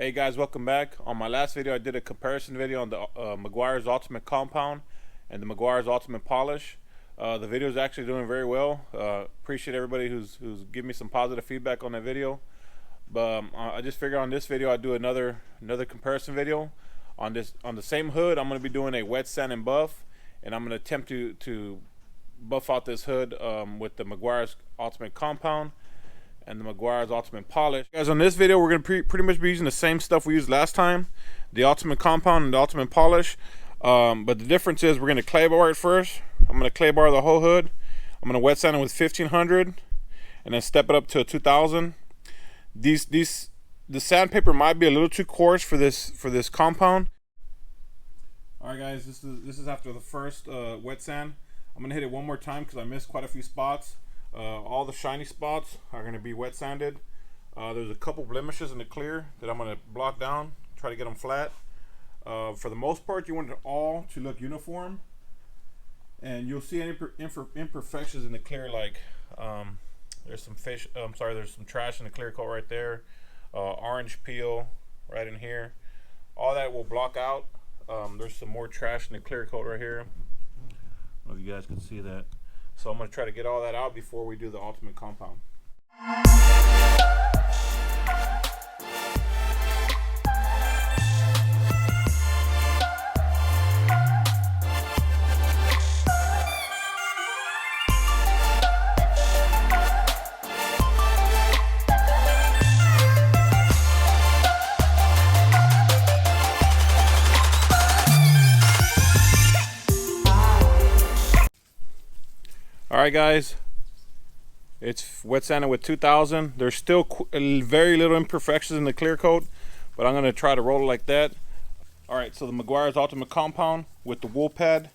Hey guys, welcome back. On my last video I did a comparison video on the Meguiars Ultimate Compound and the Meguiars Ultimate Polish. The video is actually doing very well. Appreciate everybody who's giving me some positive feedback on that video. But I just figured on this video I'd do another comparison video on the same hood. I'm going to be doing a wet sand and buff, and I'm going to attempt to buff out this hood with the Meguiars Ultimate Compound and the Meguiars Ultimate Polish. Guys, on this video we're going to pretty much be using the same stuff we used last time, the Ultimate Compound and the Ultimate Polish, but the difference is we're going to clay bar it first. I'm going to clay bar the whole hood. I'm going to wet sand it with 1500 and then step it up to a 2000. The sandpaper might be a little too coarse for this compound. All right guys, this is after the first wet sand. I'm going to hit it one more time because I missed quite a few spots. All the shiny spots are going to be wet sanded. There's a couple blemishes in the clear that I'm going to block down, try to get them flat. For the most part, you want it all to look uniform, and you'll see any imperfections in the clear, like there's some there's some trash in the clear coat right there, orange peel right in here. All that will block out. There's some more trash in the clear coat right here. I don't know if you guys can see that. So I'm going to try to get all that out before we do the Ultimate Compound. Alright guys, it's wet sanded with 2000. There's still very little imperfections in the clear coat, but I'm going to try to roll it like that. Alright, so the Meguiars Ultimate Compound with the wool pad.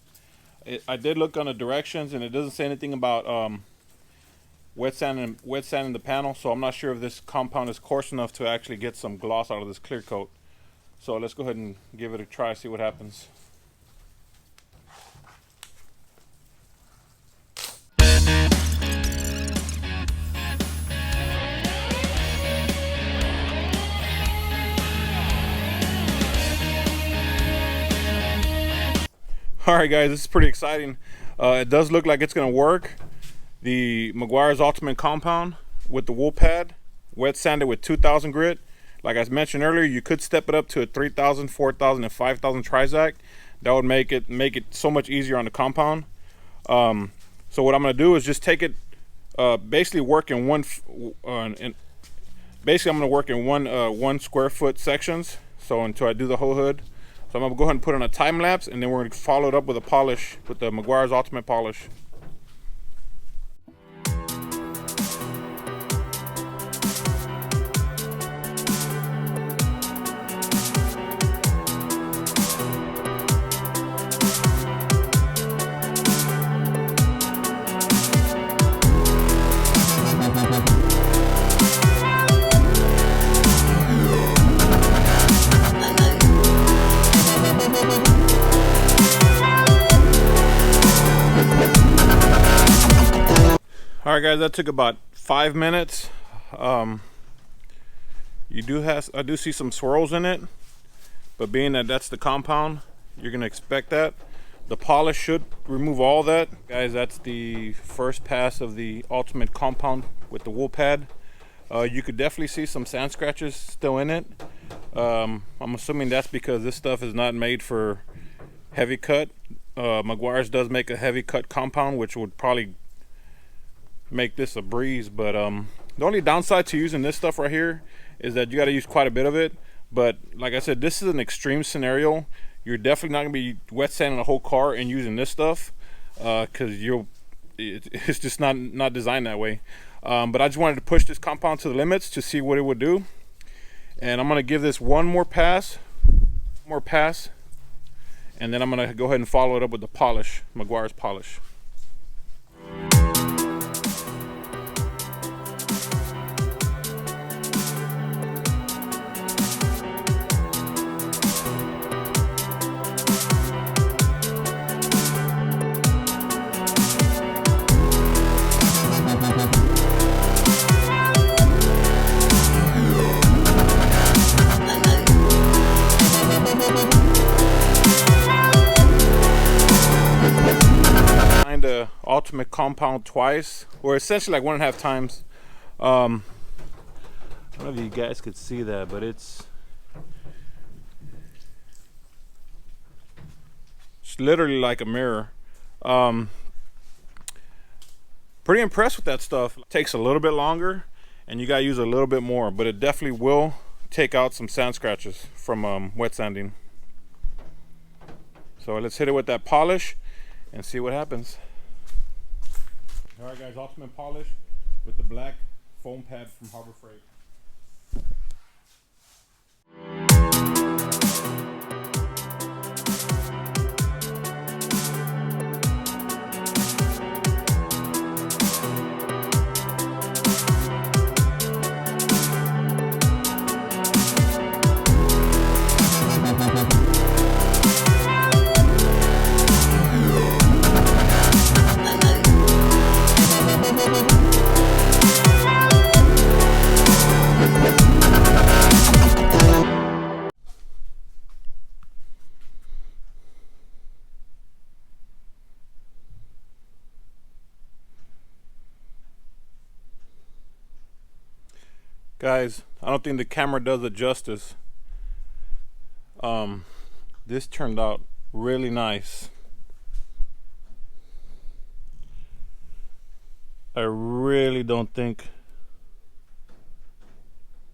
I did look on the directions and it doesn't say anything about wet sanding the panel, so I'm not sure if this compound is coarse enough to actually get some gloss out of this clear coat. So let's go ahead and give it a try, see what happens. Alright guys, this is pretty exciting. It does look like it's going to work. The Meguiars Ultimate Compound with the wool pad, wet sanded with 2000 grit. Like I mentioned earlier, you could step it up to a 3000, 4000, and 5000 Trizac. That would make it so much easier on the compound. So what I'm going to do is just take it, basically work in one square foot sections. So until I do the whole hood. So I'm going to go ahead and put on a time lapse, and then we're going to follow it up with a polish, with the Meguiars Ultimate Polish. Alright guys, that took about 5 minutes. I do see some swirls in it, but being that that's the compound, you're gonna expect that. The polish should remove all that. Guys, that's the first pass of the Ultimate Compound with the wool pad. You could definitely see some sand scratches still in it. I'm assuming that's because this stuff is not made for heavy cut. Meguiars does make a heavy cut compound, which would probably make this a breeze, but the only downside to using this stuff right here is that you got to use quite a bit of it. But like I said, this is an extreme scenario. You're definitely not gonna be wet sanding the whole car and using this stuff, because it's just not designed that way. But I just wanted to push this compound to the limits to see what it would do, and I'm gonna give this one more pass, and then I'm gonna go ahead and follow it up with the polish, Meguiars Polish. Ultimate Compound twice, or essentially like 1.5 times. I don't know if you guys could see that, but it's literally like a mirror. Pretty impressed with that stuff. It takes a little bit longer and you gotta use a little bit more, but it definitely will take out some sand scratches from wet sanding. So let's hit it with that polish and see what happens. All right guys, Ultimate Polish with the black foam pad from Harbor Freight. Guys, I don't think the camera does it justice. This turned out really nice. I really don't think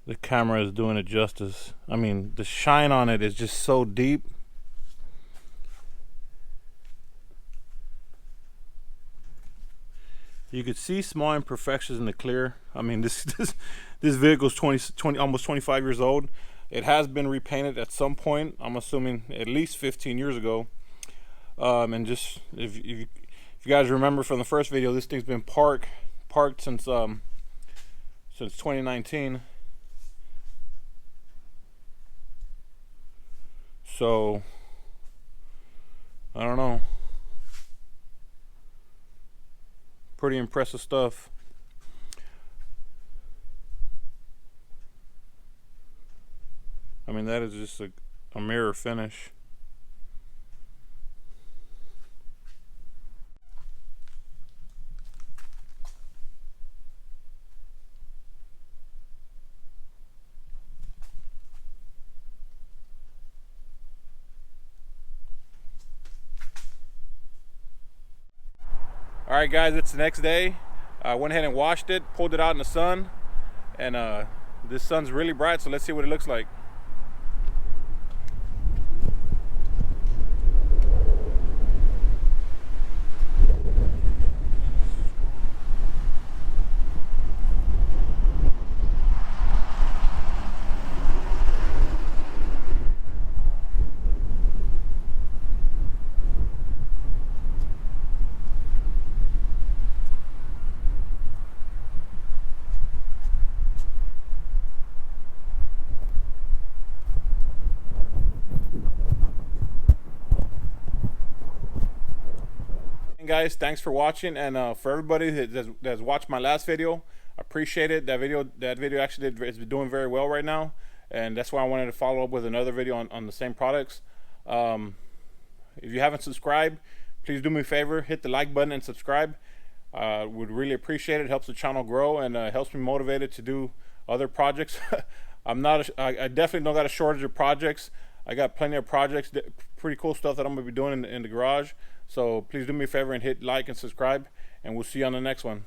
the camera is doing it justice. I mean, the shine on it is just so deep. You could see small imperfections in the clear. I mean, this vehicle's 20, almost 25 years old. It has been repainted at some point. I'm assuming at least 15 years ago. And just if you guys remember from the first video, this thing's been parked since 2019. So I don't know. Pretty impressive stuff. I mean, that is just a mirror finish. All right guys, it's the next day. I went ahead and washed it, pulled it out in the sun, and this sun's really bright, so let's see what it looks like. Guys, thanks for watching, and for everybody that's watched my last video, I appreciate it. That video actually is doing very well right now, and that's why I wanted to follow up with another video on the same products. If you haven't subscribed, please do me a favor, hit the like button and subscribe. Would really appreciate it. It helps the channel grow and helps me motivated to do other projects. I definitely don't got a shortage of projects. I got plenty of projects, pretty cool stuff that I'm gonna be doing in the garage. So please do me a favor and hit like and subscribe, and we'll see you on the next one.